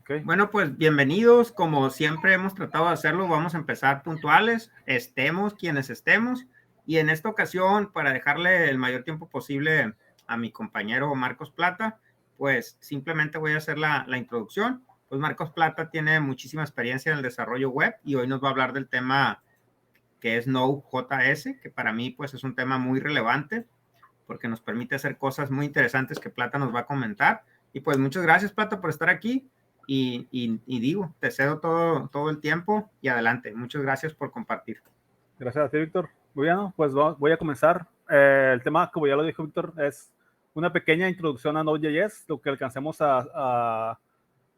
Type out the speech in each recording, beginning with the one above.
Okay. Bueno, pues bienvenidos. Como siempre hemos tratado de hacerlo, vamos a empezar puntuales, estemos quienes estemos. Y en esta ocasión, para dejarle el mayor tiempo posible a mi compañero Marcos Plata, pues simplemente voy a hacer la introducción. Pues Marcos Plata tiene muchísima experiencia en el desarrollo web y hoy nos va a hablar del tema que es Node.js, que para mí pues es un tema muy relevante porque nos permite hacer cosas muy interesantes que Plata nos va a comentar. Y pues muchas gracias, Plata, por estar aquí. Y digo, te cedo todo el tiempo y adelante. Muchas gracias por compartir. Gracias a ti, Víctor. Muy bien, pues voy a comenzar. El tema, como ya lo dijo Víctor, es una pequeña introducción a Node.js, lo que alcancemos a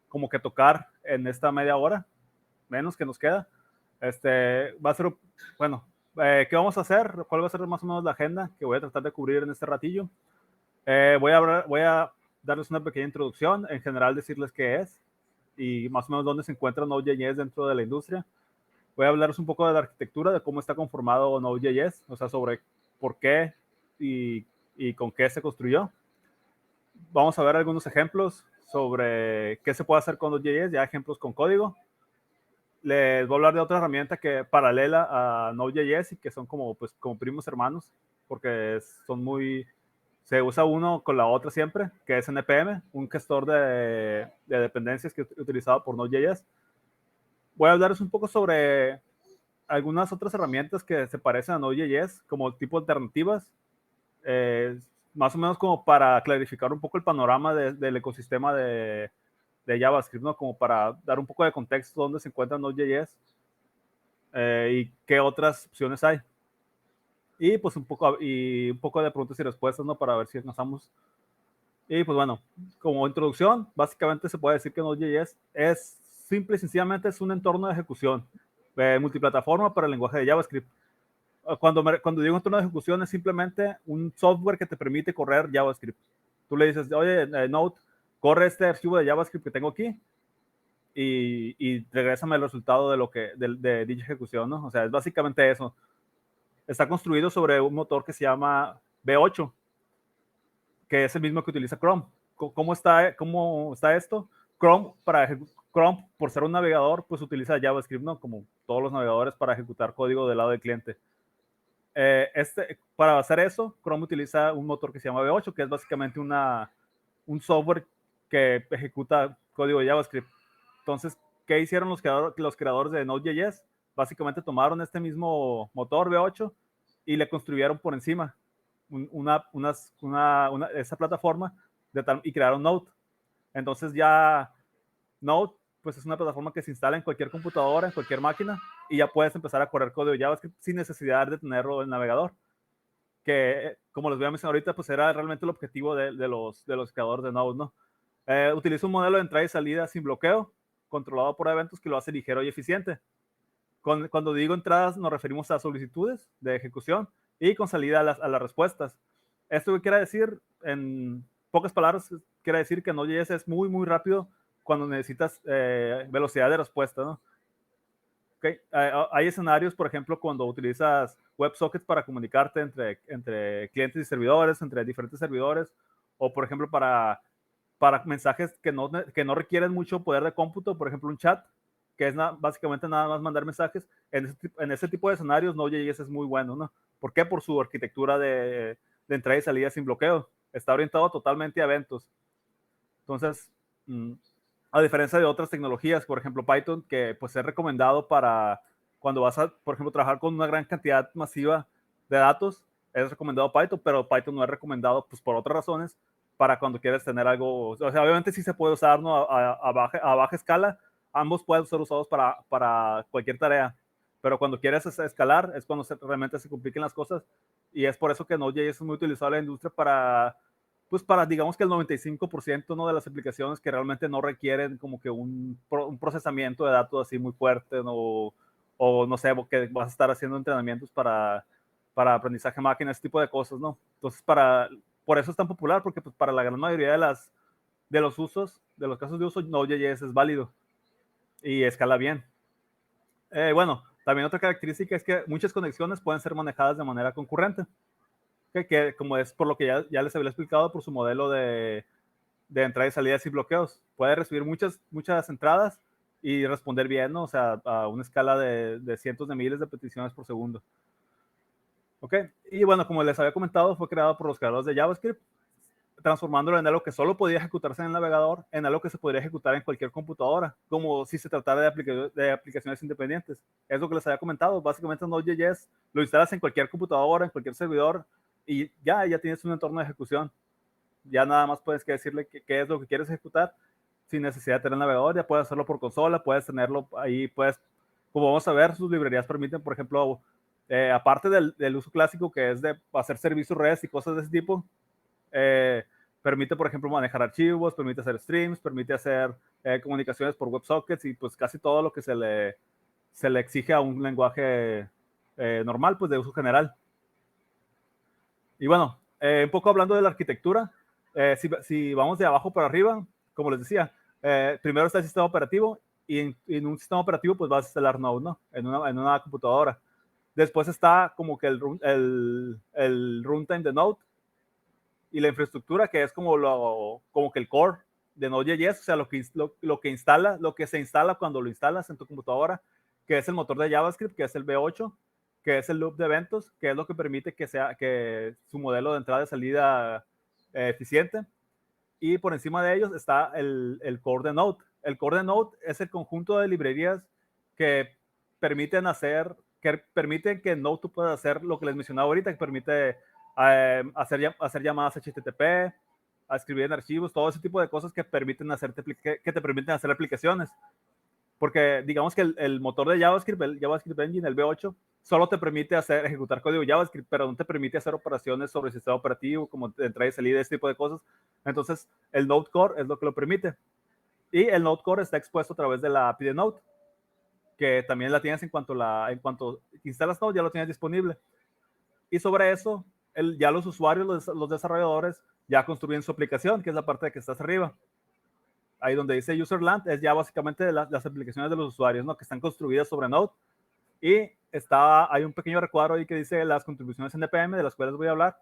como que tocar en esta media hora, menos que nos queda. Va a ser, bueno, ¿qué vamos a hacer? ¿Cuál va a ser más o menos la agenda que voy a tratar de cubrir en este ratillo? Voy a darles una pequeña introducción, en general decirles qué es y más o menos dónde se encuentra Node.js dentro de la industria. Voy a hablarles un poco de la arquitectura, de cómo está conformado Node.js, o sea, sobre por qué y con qué se construyó. Vamos a ver algunos ejemplos sobre qué se puede hacer con Node.js, ya ejemplos con código. Les voy a hablar de otra herramienta que paralela a Node.js y que son como primos hermanos, porque se usa uno con la otra siempre, que es NPM, un gestor de dependencias que es utilizado por Node.js. Voy a hablarles un poco sobre algunas otras herramientas que se parecen a Node.js, como tipo alternativas, más o menos como para clarificar un poco el panorama del ecosistema de JavaScript, ¿no? Como para dar un poco de contexto dónde se encuentra Node.js y qué otras opciones hay. Y pues un poco de preguntas y respuestas, ¿no? Para ver si alcanzamos. Y pues bueno, como introducción, básicamente se puede decir que Node.js es simple y sencillamente es un entorno de ejecución multiplataforma para el lenguaje de JavaScript. Cuando digo entorno de ejecución es simplemente un software que te permite correr JavaScript. Tú le dices, oye, Node, corre este archivo de JavaScript que tengo aquí y regrésame el resultado de dicha ejecución, ¿no? O sea, es básicamente eso. Está construido sobre un motor que se llama V8, que es el mismo que utiliza Chrome. ¿Cómo está esto? Chrome, por ser un navegador, pues utiliza JavaScript, ¿no? Como todos los navegadores para ejecutar código del lado del cliente. Para hacer eso, Chrome utiliza un motor que se llama V8, que es básicamente un software que ejecuta código de JavaScript. Entonces, ¿qué hicieron los creadores de Node.js? Básicamente tomaron este mismo motor V8 y le construyeron por encima esa plataforma y crearon Node. Entonces ya Node pues es una plataforma que se instala en cualquier computadora, en cualquier máquina, y ya puedes empezar a correr código de JavaScript sin necesidad de tenerlo en el navegador. Que, como les voy a mencionar ahorita, pues era realmente el objetivo de los creadores de Node, ¿no? Utiliza un modelo de entrada y salida sin bloqueo, controlado por eventos que lo hace ligero y eficiente. Cuando digo entradas, nos referimos a solicitudes de ejecución y con salida a las respuestas. Esto que quiere decir, en pocas palabras, quiere decir que Node.js es muy, muy rápido cuando necesitas velocidad de respuesta, ¿no? Okay. Hay escenarios, por ejemplo, cuando utilizas WebSockets para comunicarte entre clientes y servidores, entre diferentes servidores, o por ejemplo para mensajes que no requieren mucho poder de cómputo, por ejemplo un chat, que es básicamente nada más mandar mensajes. En ese tipo de escenarios Node.js es muy bueno, ¿no? ¿Por qué? Por su arquitectura de entrada y salida sin bloqueo. Está orientado totalmente a eventos. Entonces, a diferencia de otras tecnologías, por ejemplo Python, que pues es recomendado para cuando vas a, por ejemplo, trabajar con una gran cantidad masiva de datos, es recomendado Python, pero Python no es recomendado pues por otras razones para cuando quieres tener algo, o sea, obviamente sí se puede usar, ¿no? a baja escala, ambos pueden ser usados para cualquier tarea, pero cuando quieres escalar es cuando realmente se compliquen las cosas, y es por eso que Node.js es muy utilizado en la industria para digamos que el 95%, ¿no? de las aplicaciones que realmente no requieren como que un procesamiento de datos así muy fuerte, ¿no? O no sé, que vas a estar haciendo entrenamientos para aprendizaje máquina, ese tipo de cosas, ¿no? Entonces, por eso es tan popular, porque pues, para la gran mayoría de los casos de uso, Node.js es válido y escala bien. Bueno, también otra característica es que muchas conexiones pueden ser manejadas de manera concurrente, que como es por lo que ya les había explicado, por su modelo de de entrada y salida sin bloqueos. Puede recibir muchas entradas y responder bien, ¿no? O sea, a una escala de cientos de miles de peticiones por segundo. ¿Ok? Y bueno, como les había comentado, fue creado por los creadores de JavaScript, transformándolo en algo que solo podía ejecutarse en el navegador, en algo que se podría ejecutar en cualquier computadora, como si se tratara de aplicaciones independientes. Es lo que les había comentado. Básicamente Node.js lo instalas en cualquier computadora, en cualquier servidor, y ya tienes un entorno de ejecución. Ya nada más puedes que decirle qué es lo que quieres ejecutar sin necesidad de tener el navegador. Ya puedes hacerlo por consola, puedes tenerlo ahí, como vamos a ver, sus librerías permiten, por ejemplo, aparte del uso clásico que es de hacer servicios REST y cosas de ese tipo, permite, por ejemplo, manejar archivos, permite hacer streams, permite hacer comunicaciones por WebSockets y pues casi todo lo que se le exige a un lenguaje normal, pues de uso general. Y bueno, un poco hablando de la arquitectura, si vamos de abajo para arriba, como les decía, primero está el sistema operativo y en un sistema operativo pues vas a instalar Node, ¿no? En una computadora. Después está como que el runtime de Node y la infraestructura, que es como que el core de Node.js, o sea, lo que se instala cuando lo instalas en tu computadora, que es el motor de JavaScript, que es el V8, que es el loop de eventos, que es lo que permite que su modelo de entrada y salida eficiente. Y por encima de ellos está el core de Node. El core de Node es el conjunto de librerías que permiten que Node tú puedas hacer lo que les mencionaba ahorita, que permite hacer llamadas HTTP, a escribir en archivos, todo ese tipo de cosas que te permiten hacer aplicaciones. Porque digamos que el motor de JavaScript, el JavaScript Engine, el V8, solo te permite ejecutar código JavaScript, pero no te permite hacer operaciones sobre el sistema operativo, como entrada y salida, ese tipo de cosas. Entonces, el Node Core es lo que lo permite. Y el Node Core está expuesto a través de la API de Node, que también la tienes en cuanto instalas Node, ya lo tienes disponible. Y sobre eso, ya los usuarios, los desarrolladores, ya construyen su aplicación, que es la parte de que estás arriba. Ahí donde dice Userland, es ya básicamente las aplicaciones de los usuarios, ¿no? Que están construidas sobre Node. Y hay un pequeño recuadro ahí que dice las contribuciones NPM, de las cuales voy a hablar,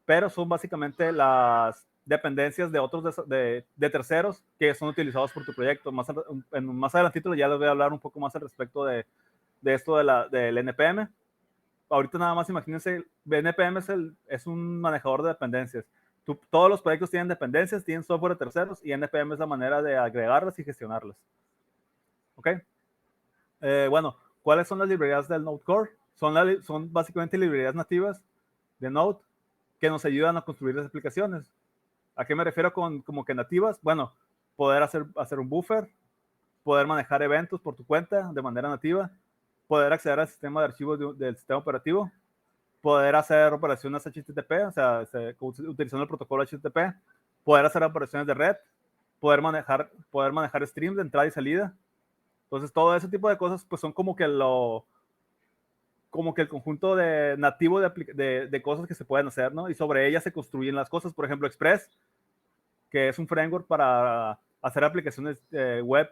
pero son básicamente las dependencias de terceros que son utilizados por tu proyecto. Más adelantito ya les voy a hablar un poco más al respecto de esto del NPM. Ahorita nada más imagínense, NPM es un manejador de dependencias. Todos los proyectos tienen dependencias, tienen software de terceros y NPM es la manera de agregarlas y gestionarlas. ¿Ok? Bueno, ¿cuáles son las librerías del Node Core? Son básicamente librerías nativas de Node que nos ayudan a construir las aplicaciones. ¿A qué me refiero con como que nativas? Bueno, poder hacer un buffer, poder manejar eventos por tu cuenta de manera nativa, poder acceder al sistema de archivos del sistema operativo, poder hacer operaciones HTTP, o sea, utilizando el protocolo HTTP, poder hacer operaciones de red, poder manejar streams de entrada y salida. Entonces, todo ese tipo de cosas, pues son como que el conjunto nativo de cosas que se pueden hacer, ¿no? Y sobre ellas se construyen las cosas. Por ejemplo, Express, que es un framework para hacer aplicaciones web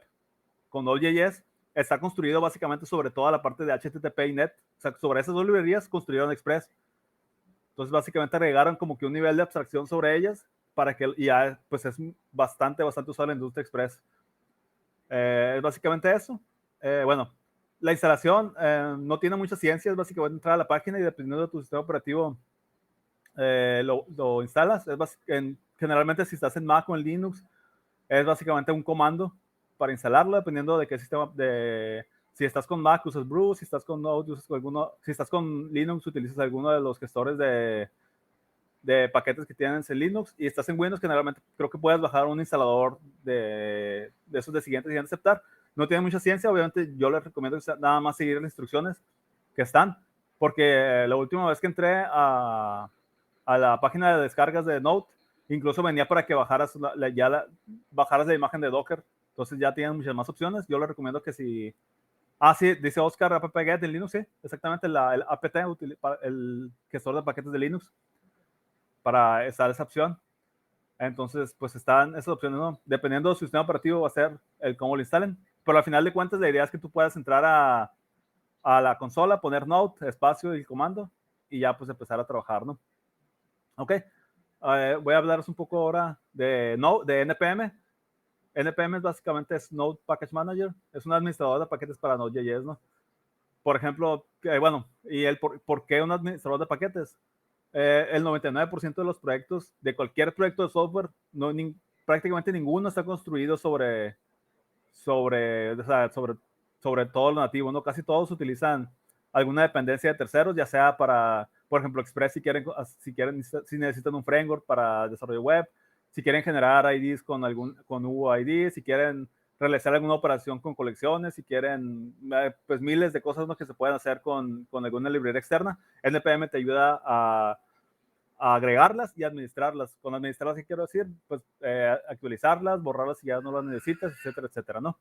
con Node.js, está construido básicamente sobre toda la parte de HTTP y NET. O sea, sobre esas dos librerías construyeron Express. Entonces, básicamente agregaron como que un nivel de abstracción sobre ellas para que ya, pues es bastante usado en la industria Express. Es básicamente eso. Bueno, la instalación no tiene mucha ciencia, es básicamente entrar a la página y dependiendo de tu sistema operativo lo instalas. Generalmente si estás en Mac o en Linux, es básicamente un comando para instalarlo, dependiendo de qué sistema, si estás con Mac usas Brew, si estás con Node usas si estás con Linux utilizas alguno de los gestores de paquetes que tienes en Linux, y estás en Windows, generalmente creo que puedes bajar un instalador de esos de siguiente aceptar. No tiene mucha ciencia, obviamente yo les recomiendo nada más seguir las instrucciones que están, porque la última vez que entré a la página de descargas de Node, incluso venía para que bajaras la imagen de Docker, entonces ya tienen muchas más opciones. Yo les recomiendo que si... sí, dice Oscar apt-get en Linux, sí, exactamente, el apt, el gestor de paquetes de Linux, para esa opción. Entonces, pues están esas opciones, ¿no? Dependiendo de su sistema operativo va a ser el cómo lo instalen, pero al final de cuentas la idea es que tú puedas entrar a la consola, poner Node, espacio y comando, y ya pues empezar a trabajar, ¿no? Ok. voy a hablaros un poco ahora de NPM. NPM básicamente es Node Package Manager, es un administrador de paquetes para Node.js, ¿no? Por ejemplo, bueno, ¿y por qué un administrador de paquetes? El 99% de los proyectos, de cualquier proyecto de software, prácticamente ninguno está construido sobre todo lo nativo, ¿no? Casi todos utilizan alguna dependencia de terceros, ya sea para, por ejemplo, Express si necesitan un framework para desarrollo web, si quieren generar IDs con UID, si quieren realizar alguna operación con colecciones, si quieren, pues miles de cosas, ¿no?, que se pueden hacer con alguna librería externa. NPM te ayuda a agregarlas y administrarlas. Con administrarlas, ¿qué quiero decir? Pues actualizarlas, borrarlas si ya no las necesitas, etcétera, etcétera, ¿no?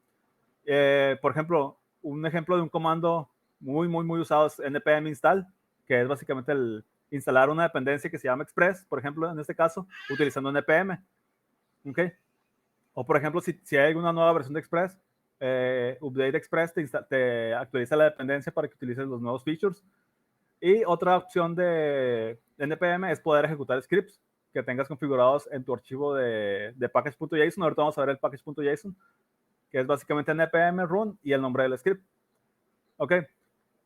Por ejemplo, un ejemplo de un comando muy usado es npm install, que es básicamente el instalar una dependencia que se llama Express, por ejemplo, en este caso, utilizando npm. ¿Ok? O por ejemplo, si hay alguna nueva versión de Express, Update Express te actualiza la dependencia para que utilices los nuevos features. Y otra opción de npm es poder ejecutar scripts que tengas configurados en tu archivo de package.json. Ahorita vamos a ver el package.json, que es básicamente npm run y el nombre del script. Ok.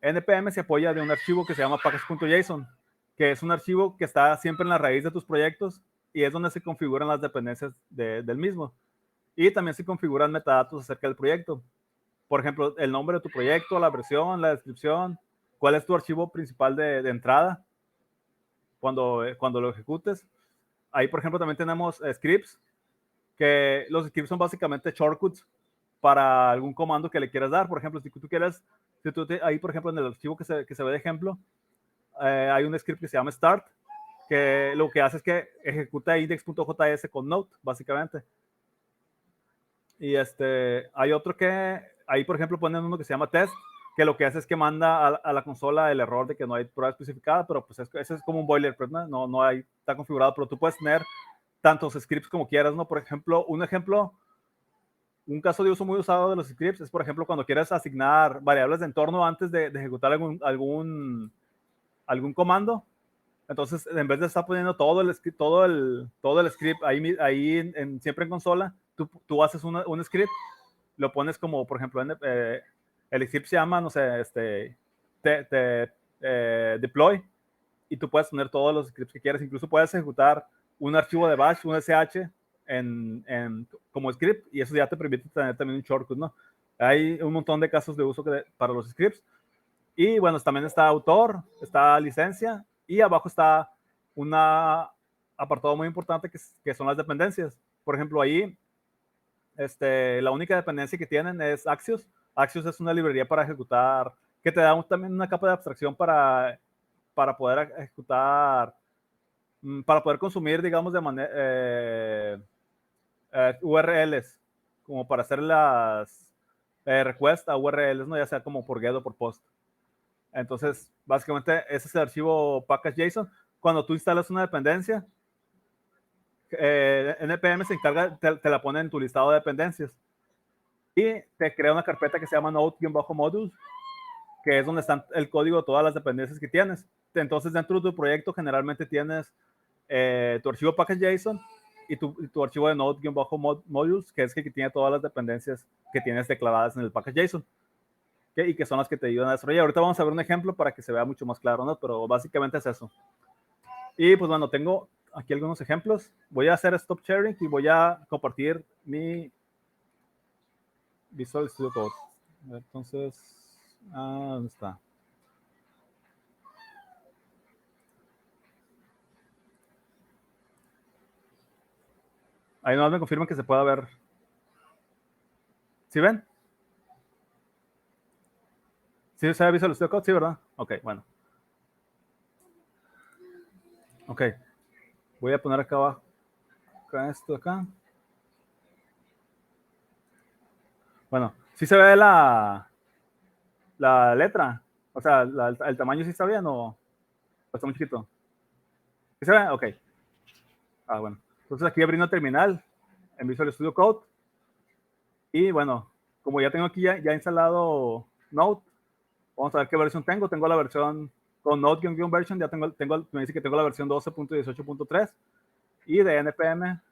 npm se apoya de un archivo que se llama package.json, que es un archivo que está siempre en la raíz de tus proyectos y es donde se configuran las dependencias del mismo. Y también se configuran metadatos acerca del proyecto. Por ejemplo, el nombre de tu proyecto, la versión, la descripción, cuál es tu archivo principal de entrada cuando lo ejecutes. Ahí, por ejemplo, también tenemos scripts, que los scripts son básicamente shortcuts para algún comando que le quieras dar. Por ejemplo, si tú quieres, ahí, por ejemplo, en el archivo que se ve de ejemplo, hay un script que se llama start, que lo que hace es que ejecuta index.js con Node, básicamente. Y hay otro que, ahí por ejemplo ponen uno que se llama test, que lo que hace es que manda a la consola el error de que no hay prueba especificada, pero pues ese es como un boilerplate, ¿no? No hay, está configurado, pero tú puedes tener tantos scripts como quieras, ¿no? Por ejemplo, un caso de uso muy usado de los scripts es, por ejemplo, cuando quieres asignar variables de entorno antes de ejecutar algún comando. Entonces, en vez de estar poniendo todo el script ahí siempre en consola, tú haces un script, lo pones como, por ejemplo, el script se llama, no sé, deploy, y tú puedes poner todos los scripts que quieras. Incluso puedes ejecutar un archivo de bash, un sh, como script, y eso ya te permite tener también un shortcut, ¿no? Hay un montón de casos de uso para los scripts. Y bueno, también está autor, está licencia, y abajo está un apartado muy importante que son las dependencias. Por ejemplo, ahí la única dependencia que tienen es Axios. Axios es una librería para ejecutar, que te da también una capa de abstracción para poder ejecutar, para poder consumir, digamos, de manera URLs, como para hacer las requests a URLs, ¿no? Ya sea como por get o por post. Entonces, básicamente, ese es el archivo package.json. Cuando tú instalas una dependencia, npm se encarga, te la pone en tu listado de dependencias y te crea una carpeta que se llama node-modules, que es donde está el código de todas las dependencias que tienes. Entonces, dentro de tu proyecto, generalmente tienes tu archivo package.json y tu archivo de node-modules, que es el que tiene todas las dependencias que tienes declaradas en el package.json. Y que son las que te ayudan a desarrollar. Ahorita vamos a ver un ejemplo para que se vea mucho más claro, ¿no? Pero básicamente es eso. Y pues bueno, tengo aquí algunos ejemplos. Voy a hacer stop sharing y voy a compartir mi Visual Studio Code. Entonces, ¿dónde está? Ahí nomás me confirman que se pueda ver. ¿Sí ven? ¿Sí se ve Visual Studio Code? Sí, ¿verdad? Ok, bueno. Ok. Voy a poner acá abajo. Esto acá. Bueno, sí se ve la letra. O sea, el tamaño sí está bien o está muy chiquito. ¿Sí se ve? Ok. Bueno. Entonces aquí abriendo terminal en Visual Studio Code. Y bueno, como ya tengo aquí ya instalado Node, vamos a ver qué versión tengo. Tengo la versión con Node-version, ya me dice que tengo la versión 12.18.3. Y de NPM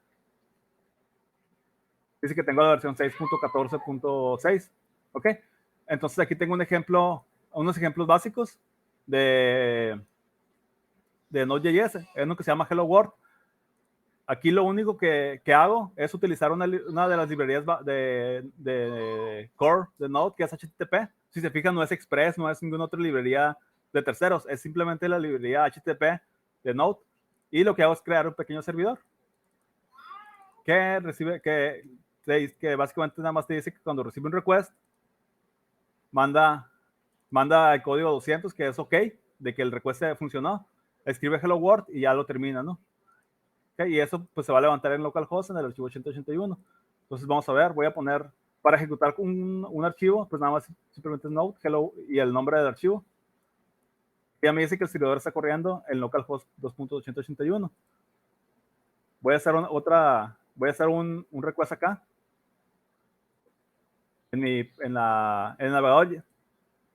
dice que tengo la versión 6.14.6. ¿Ok? Entonces aquí tengo unos ejemplos básicos de Node.js. Es uno que se llama Hello World. Aquí lo único que hago es utilizar una de las librerías de core de Node, que es HTTP. Si se fijan, no es Express, no es ninguna otra librería de terceros, es simplemente la librería HTTP de Node. Y lo que hago es crear un pequeño servidor que recibe, que básicamente nada más te dice que cuando recibe un request, manda el código 200, que es OK, de que el request funcionó, escribe Hello World y ya lo termina, ¿no? Okay, y eso pues se va a levantar en localhost en el archivo 8081. Entonces vamos a ver, voy a poner, para ejecutar un archivo, pues nada más simplemente Node, hello y el nombre del archivo. Ya me dice que el servidor está corriendo en localhost 2.8081. Voy a hacer un request acá en el navegador.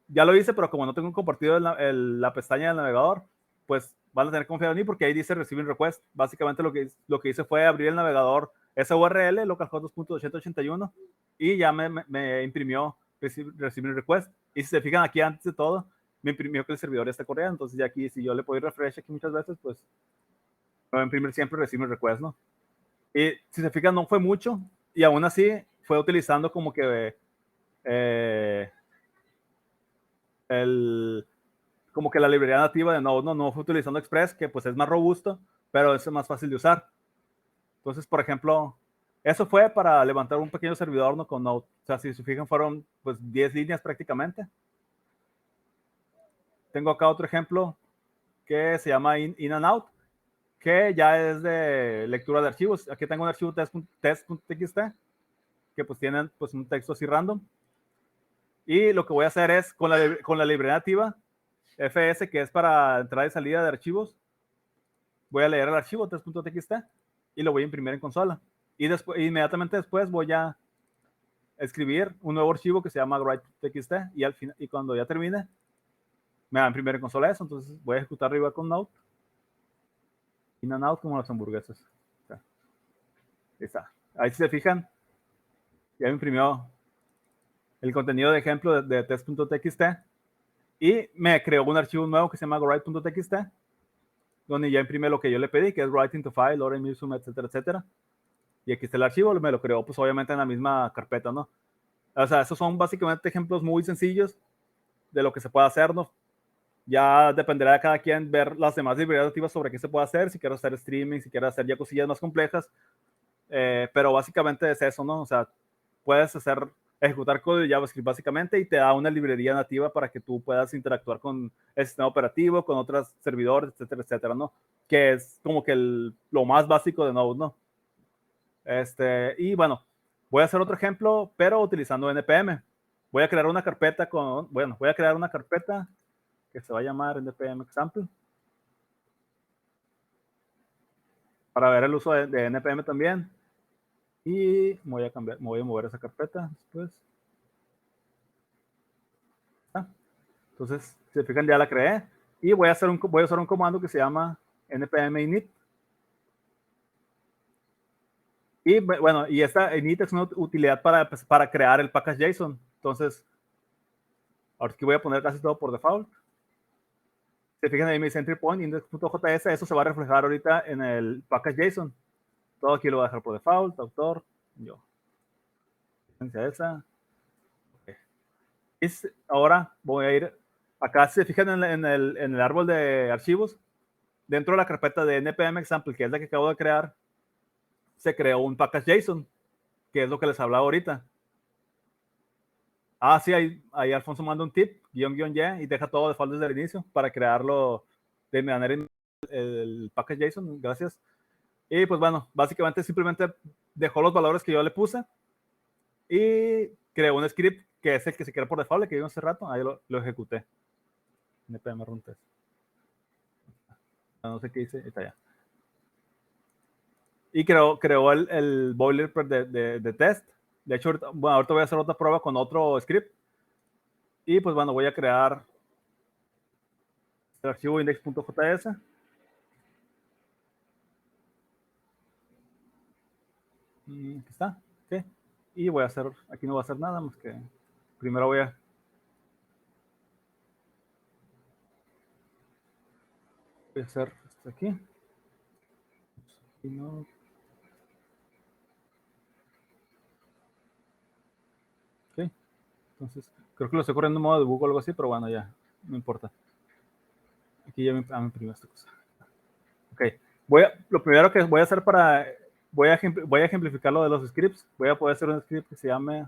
Ya lo hice, pero como no tengo compartido la pestaña del navegador, pues van a tener que confiar en mí porque ahí dice Receiving Request. Básicamente lo que hice fue abrir el navegador, esa URL, localhost 2.8081, y ya me imprimió Receiving Request. Y si se fijan aquí antes de todo, me imprimió que el servidor ya está corriendo. Entonces ya aquí, si yo le puedo ir refresh aquí muchas veces, pues me va a imprimir siempre Receiving Request, ¿no? Y si se fijan, no fue mucho, y aún así fue utilizando como que como que la librería nativa de Node, no fue utilizando Express, que pues es más robusto, pero es más fácil de usar. Entonces, por ejemplo, eso fue para levantar un pequeño servidor, ¿no? Con Node. O sea, si se fijan, fueron pues 10 líneas prácticamente. Tengo acá otro ejemplo que se llama in and out, que ya es de lectura de archivos. Aquí tengo un archivo test.txt, que pues tienen pues un texto así random. Y lo que voy a hacer es, con la librería nativa, FS, que es para entrada y salida de archivos, voy a leer el archivo test.txt y lo voy a imprimir en consola. Y inmediatamente después voy a escribir un nuevo archivo que se llama write.txt y cuando ya termine, me va a imprimir en consola eso. Entonces voy a ejecutar arriba con Node. In and out como las hamburguesas. Ahí está. Ahí si se fijan, ya me imprimió el contenido de ejemplo de test.txt y me creó un archivo nuevo que se llama write.txt, donde ya imprime lo que yo le pedí, que es writing to file, lorem ipsum, etcétera, etcétera. Y aquí está el archivo, me lo creó pues obviamente en la misma carpeta, ¿no? O sea, esos son básicamente ejemplos muy sencillos de lo que se puede hacer, ¿no? Ya dependerá de cada quien ver las demás librerías nativas sobre qué se puede hacer, si quiero hacer streaming, si quiero hacer ya cosillas más complejas, pero básicamente es eso, ¿no? O sea, puedes ejecutar código de JavaScript básicamente y te da una librería nativa para que tú puedas interactuar con el sistema operativo, con otros servidores, etcétera, etcétera, ¿no? Que es como que lo más básico de Node, ¿no? Y bueno, voy a hacer otro ejemplo, pero utilizando NPM. Voy a crear una carpeta que se va a llamar NPM Example para ver el uso de NPM también. Y voy a mover esa carpeta después. Entonces, si se fijan, ya la creé. Y voy a usar un comando que se llama npm init. Y bueno, y esta init es una utilidad para crear el package JSON. Entonces, ahora aquí voy a poner casi todo por default. Se fijan ahí mi entry point, index.js, eso se va a reflejar ahorita en el package JSON. Todo aquí lo voy a dejar por default, autor, yo. Esa. Okay. Ahora voy a ir, acá si se fijan en el árbol de archivos, dentro de la carpeta de npm example, que es la que acabo de crear, se creó un package JSON, que es lo que les hablaba ahorita. Ah, sí, ahí Alfonso manda un tip, --y, y deja todo default desde el inicio para crearlo de manera el package JSON, gracias. Y pues bueno, básicamente simplemente dejó los valores que yo le puse y creó un script que es el que se crea por default, que vimos hace rato, ahí lo ejecuté. npm run test. No sé qué hice, está ya. Y creó el boilerplate de test. De hecho, ahorita voy a hacer otra prueba con otro script. Y pues bueno, voy a crear el archivo index.js. Aquí está. Okay. Y voy a hacer, aquí no voy a hacer nada más que primero voy a hacer esto aquí. Aquí no. Ok. Entonces, creo que lo estoy corriendo en modo debug o algo así, pero bueno, ya, no importa. Aquí ya me imprimió esta cosa. Ok. Lo primero que voy a hacer voy a ejemplificar lo de los scripts. Voy a poder hacer un script que se llame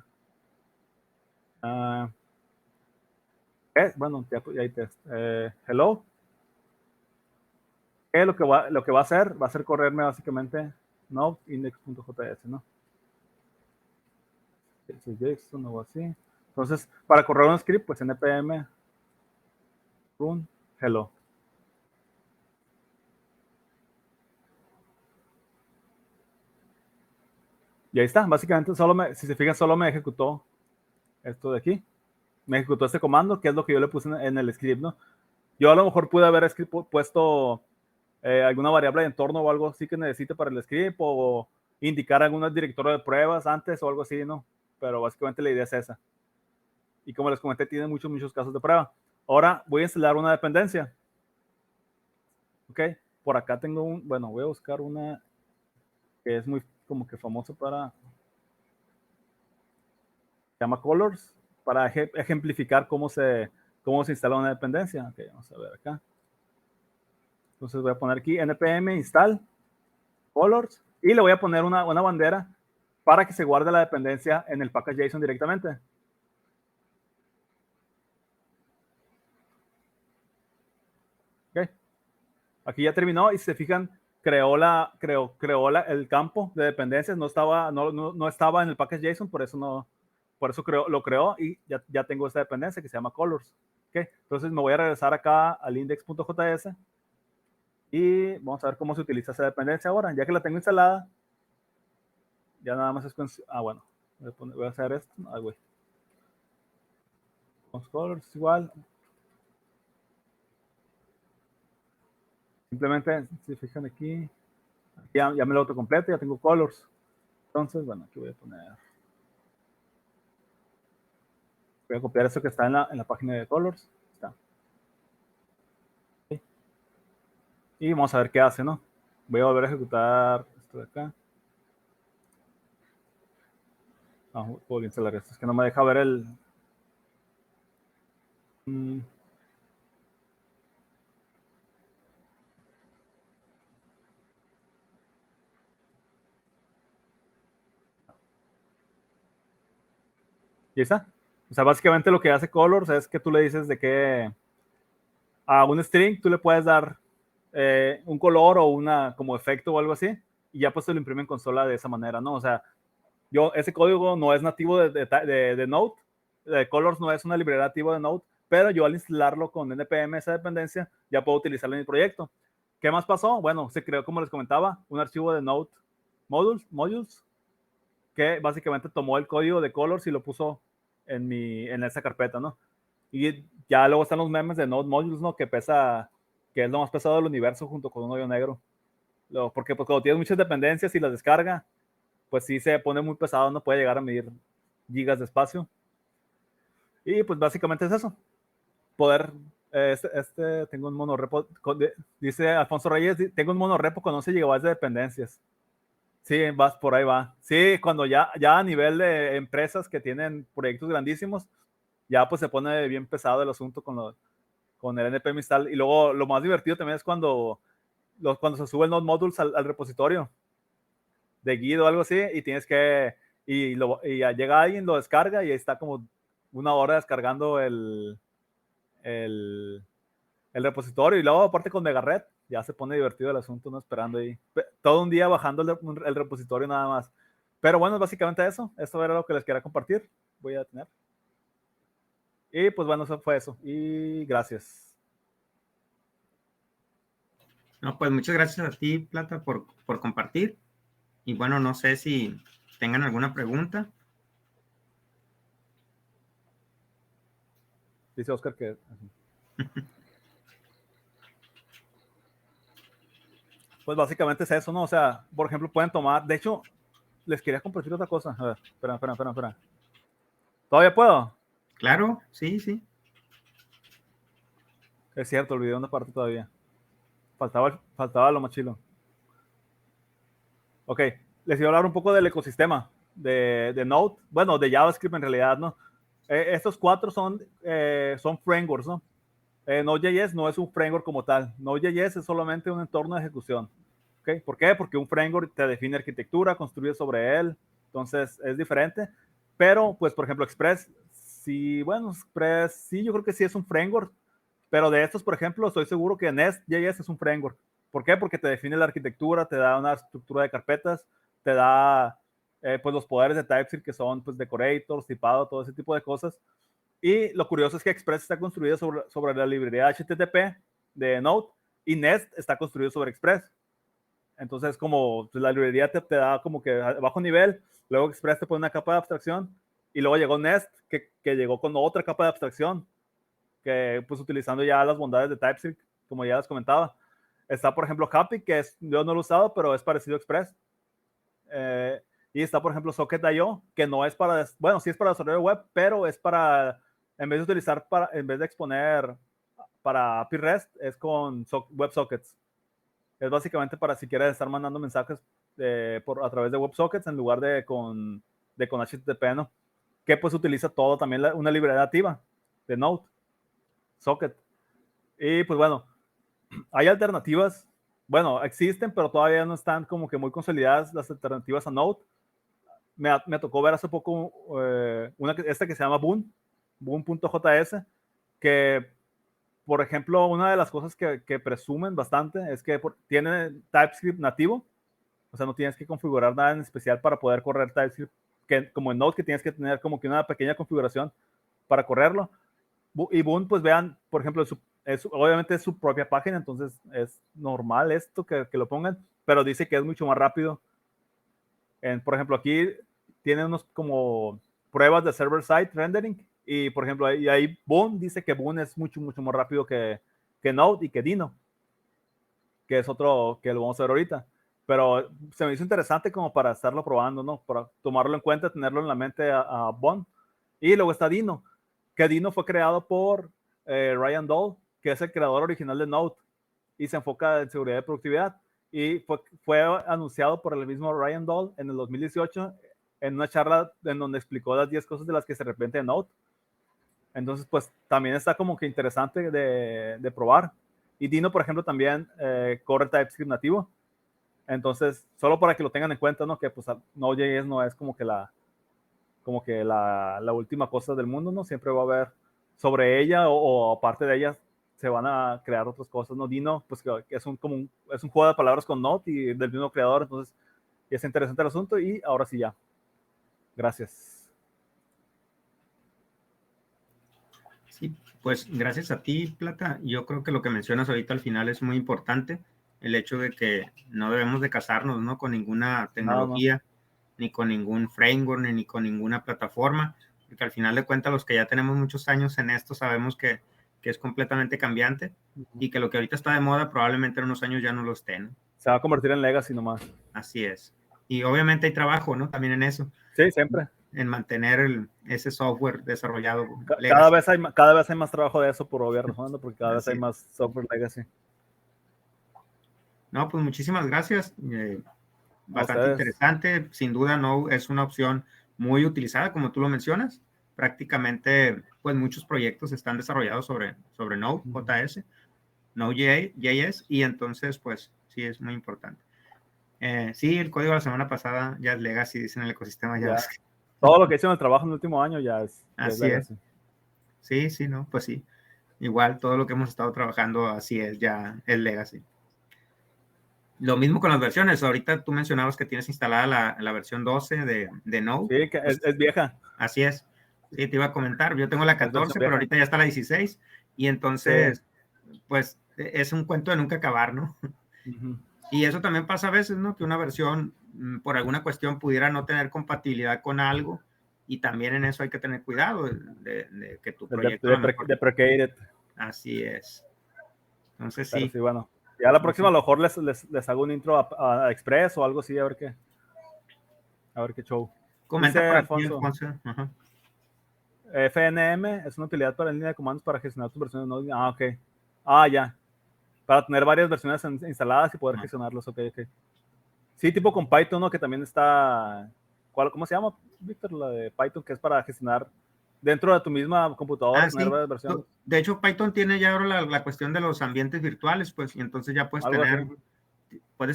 bueno, ya hay test. Hello. Lo que va a hacer, correrme básicamente node index.js, ¿no? JSON o así. Entonces, para correr un script, pues npm run hello. Y ahí está. Básicamente, si se fijan, solo me ejecutó esto de aquí. Me ejecutó este comando, que es lo que yo le puse en el script, ¿no? Yo a lo mejor pude haber puesto alguna variable de entorno o algo así que necesite para el script, o indicar algún directorio de pruebas antes o algo así, ¿no? Pero básicamente la idea es esa. Y como les comenté, tiene muchos casos de prueba. Ahora voy a instalar una dependencia. Ok, por acá tengo bueno, voy a buscar una que es muy como que famosa se llama Colors, para ejemplificar cómo se instala una dependencia. Ok, vamos a ver acá. Entonces voy a poner aquí npm install Colors y le voy a poner una bandera para que se guarde la dependencia en el package JSON directamente. Ok, aquí ya terminó y si se fijan, creó el campo de dependencias, no estaba en el package JSON, por eso lo creó y ya tengo esta dependencia que se llama colors. Okay. Entonces me voy a regresar acá al index.js y vamos a ver cómo se utiliza esa dependencia ahora. Ya que la tengo instalada, ya nada más es bueno, voy a hacer esto. Güey. Colors igual. Simplemente, si fijan aquí, ya me lo autocompleto, ya tengo colors. Entonces, bueno, aquí voy a poner. Voy a copiar eso que está en la página de colors. Está. Okay. Y vamos a ver qué hace, ¿no? Voy a volver a ejecutar esto de acá. Puedo instalar esto. Es que no me deja ver el. Y está. O sea, básicamente lo que hace Colors es que tú le dices de que a un string tú le puedes dar un color o una como efecto o algo así, y ya pues te lo imprime en consola de esa manera, ¿no? O sea, ese código no es nativo de Node, Colors no es una librería nativa de Node, pero yo al instalarlo con npm esa dependencia, ya puedo utilizarlo en mi proyecto. ¿Qué más pasó? Bueno, se creó, como les comentaba, un archivo de Node modules, que básicamente tomó el código de Colors y lo puso en esa carpeta, ¿no? Y ya luego están los memes de Node Modules, ¿no? Que es lo más pesado del universo junto con un hoyo negro. Porque pues, cuando tienes muchas dependencias y las descarga, pues sí se pone muy pesado, no puede llegar a medir gigas de espacio. Y pues básicamente es eso. Poder, tengo un monorepo, dice Alfonso Reyes, tengo un monorepo con 11 GB de dependencias. Sí, por ahí va. Sí, cuando ya a nivel de empresas que tienen proyectos grandísimos, ya pues se pone bien pesado el asunto con el npm install. Y luego lo más divertido también es cuando se sube el Node Modules al repositorio de Guido o algo así, y tienes que, y ya llega alguien, lo descarga y ahí está como una hora descargando el repositorio, y luego aparte con Megaret, ya se pone divertido el asunto, ¿no? Esperando ahí. Todo un día bajando el repositorio nada más. Pero bueno, básicamente eso. Esto era lo que les quería compartir. Voy a tener. Y pues bueno, eso fue eso. Y gracias. No, pues muchas gracias a ti, Plata, por compartir. Y bueno, no sé si tengan alguna pregunta. Dice Oscar que... Pues básicamente es eso, ¿no? O sea, por ejemplo, pueden tomar... De hecho, les quería compartir otra cosa. A ver, espera. ¿Todavía puedo? Claro, sí, sí. Es cierto, olvidé una parte todavía. Faltaba lo más chilo. Ok, les iba a hablar un poco del ecosistema de Node, bueno, de JavaScript en realidad, ¿no? Estos 4 son frameworks, ¿no? Node.js no es un framework como tal. Node.js es solamente un entorno de ejecución. ¿Okay? ¿Por qué? Porque un framework te define arquitectura, construye sobre él, entonces es diferente. Pero, pues, por ejemplo, Express, sí, bueno, Express, sí, yo creo que sí es un framework, pero de estos, por ejemplo, estoy seguro que Nest.js es un framework. ¿Por qué? Porque te define la arquitectura, te da una estructura de carpetas, te da pues los poderes de TypeScript que son pues decorators, tipado, todo ese tipo de cosas. Y lo curioso es que Express está construido sobre la librería HTTP de Node y Nest está construido sobre Express. Entonces, como pues, la librería te da como que a bajo nivel, luego Express te pone una capa de abstracción y luego llegó Nest que llegó con otra capa de abstracción que pues utilizando ya las bondades de TypeScript, como ya les comentaba. Está, por ejemplo, Happy, que yo no lo he usado, pero es parecido a Express. Y está, por ejemplo, Socket.io, que no es para, bueno, sí es para desarrollo web, pero es para, en vez de utilizar, en vez de exponer para API REST, es con WebSockets. Es básicamente para si quieres estar mandando mensajes a través de WebSockets en lugar de con HTTP, ¿no? Que pues utiliza todo también una librería nativa de Node, Socket. Y pues bueno, hay alternativas, bueno, existen, pero todavía no están como que muy consolidadas las alternativas a Node. Me tocó ver hace poco esta que se llama Boon.js, que, por ejemplo, una de las cosas que presumen bastante es que tiene TypeScript nativo, o sea, no tienes que configurar nada en especial para poder correr TypeScript, que, como en Node, que tienes que tener como que una pequeña configuración para correrlo. Y Boon, pues vean, por ejemplo, obviamente es su propia página, entonces es normal esto que lo pongan, pero dice que es mucho más rápido. Por ejemplo, aquí tiene unos como pruebas de server-side rendering y, por ejemplo, ahí Boon dice que Boon es mucho más rápido que Node y que Dino, que es otro que lo vamos a ver ahorita. Pero se me hizo interesante como para estarlo probando, ¿no? Para tomarlo en cuenta, tenerlo en la mente a Boon. Y luego está Dino, que Dino fue creado por Ryan Dahl, que es el creador original de Node y se enfoca en seguridad y productividad. Y fue anunciado por el mismo Ryan Dahl en el 2018 en una charla en donde explicó las 10 cosas de las que se arrepiente de Node. Entonces, pues también está como que interesante de probar. Y Dino, por ejemplo, también corre TypeScript nativo. Entonces, solo para que lo tengan en cuenta, ¿no? Que pues Node.js no es como que la última cosa del mundo, ¿no? Siempre va a haber sobre ella o aparte de ella se van a crear otras cosas, ¿no? Dino, pues que es un juego de palabras con Node y del mismo creador, entonces es interesante el asunto y ahora sí ya. Gracias. Sí, pues gracias a ti, Plata. Yo creo que lo que mencionas ahorita al final es muy importante, el hecho de que no debemos de casarnos, ¿no? Con ninguna tecnología, ni con ningún framework, ni con ninguna plataforma, porque al final de cuentas los que ya tenemos muchos años en esto sabemos que es completamente cambiante y que lo que ahorita está de moda probablemente en unos años ya no lo esté, ¿no? Se va a convertir en legacy nomás. Así es. Y obviamente hay trabajo, ¿no? También en eso. Sí, siempre. En mantener ese software desarrollado Cada legacy. vez hay más trabajo de eso por obvias razones, porque cada vez hay más software legacy. No, pues muchísimas gracias. Bastante ustedes. Interesante. Sin duda, Node es una opción muy utilizada, como tú lo mencionas. Prácticamente, pues muchos proyectos están desarrollados sobre Node.js, Node.js, y entonces, pues sí, es muy importante. Sí, el código de la semana pasada ya es legacy, dicen en el ecosistema Ya. JavaScript. Todo lo que hice en el trabajo en el último año ya es Así es. legacy. Sí, sí, no, pues sí. Igual todo lo que hemos estado trabajando así es, ya es legacy. Lo mismo con las versiones. Ahorita tú mencionabas que tienes instalada la versión 12 de Node. Sí, que Pues, es vieja. así es. Sí, te iba a comentar. Yo tengo la 14, pero ahorita ya está la 16. Y entonces, sí, pues es un cuento de nunca acabar, ¿no? Uh-huh. Y eso también pasa a veces, ¿no? Que una versión, por alguna cuestión, pudiera no tener compatibilidad con algo. Y también en eso hay que tener cuidado de que tu proyecto... Deprecated. Así es. Entonces, pero sí. Sí, bueno. Ya la próxima a lo mejor les hago un intro a Express o algo así, a ver qué. A ver qué show. Comenta Dice por aquí, Alfonso. Alfonso. Ajá. FNM es una utilidad para la línea de comandos para gestionar tus versiones Node. Ah, ok. Ah, ya. Para tener varias versiones instaladas y poder gestionarlos. Ok, ok. Sí, tipo con Python, ¿no? Que también está... ¿Cómo se llama, Víctor? La de Python, que es para gestionar dentro de tu misma computadora, tener Sí. varias versiones. De hecho, Python tiene ya ahora la cuestión de los ambientes virtuales, pues, y entonces ya puedes Algo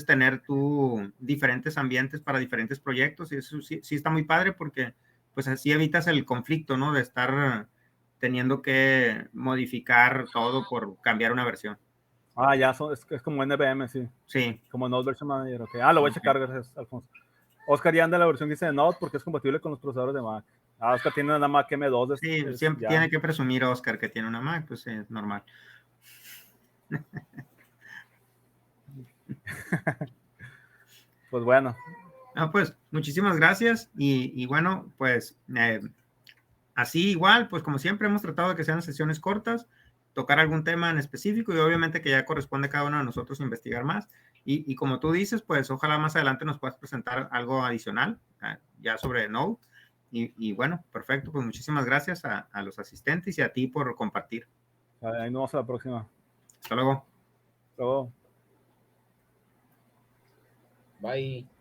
tener tú diferentes ambientes para diferentes proyectos, y eso sí está muy padre porque pues así evitas el conflicto, ¿no? De estar teniendo que modificar todo por cambiar una versión. Ah, ya, es como NVM, sí. Sí. Como Node Version Manager, ok. Ah, lo voy a checar, gracias, Alfonso. Oscar ya anda en la versión que dice de Node porque es compatible con los procesadores de Mac. Ah, Oscar tiene una Mac M2. Sí, siempre tiene que presumir Oscar que tiene una Mac, pues es normal. Pues bueno. Pues muchísimas gracias y bueno, pues así igual, pues como siempre hemos tratado de que sean sesiones cortas, tocar algún tema en específico y obviamente que ya corresponde a cada uno de nosotros investigar más. Y como tú dices, pues ojalá más adelante nos puedas presentar algo adicional ya sobre Node. Y bueno, perfecto, pues muchísimas gracias a los asistentes y a ti por compartir. Ahí nos vemos a la próxima. Hasta luego. Hasta luego. Bye.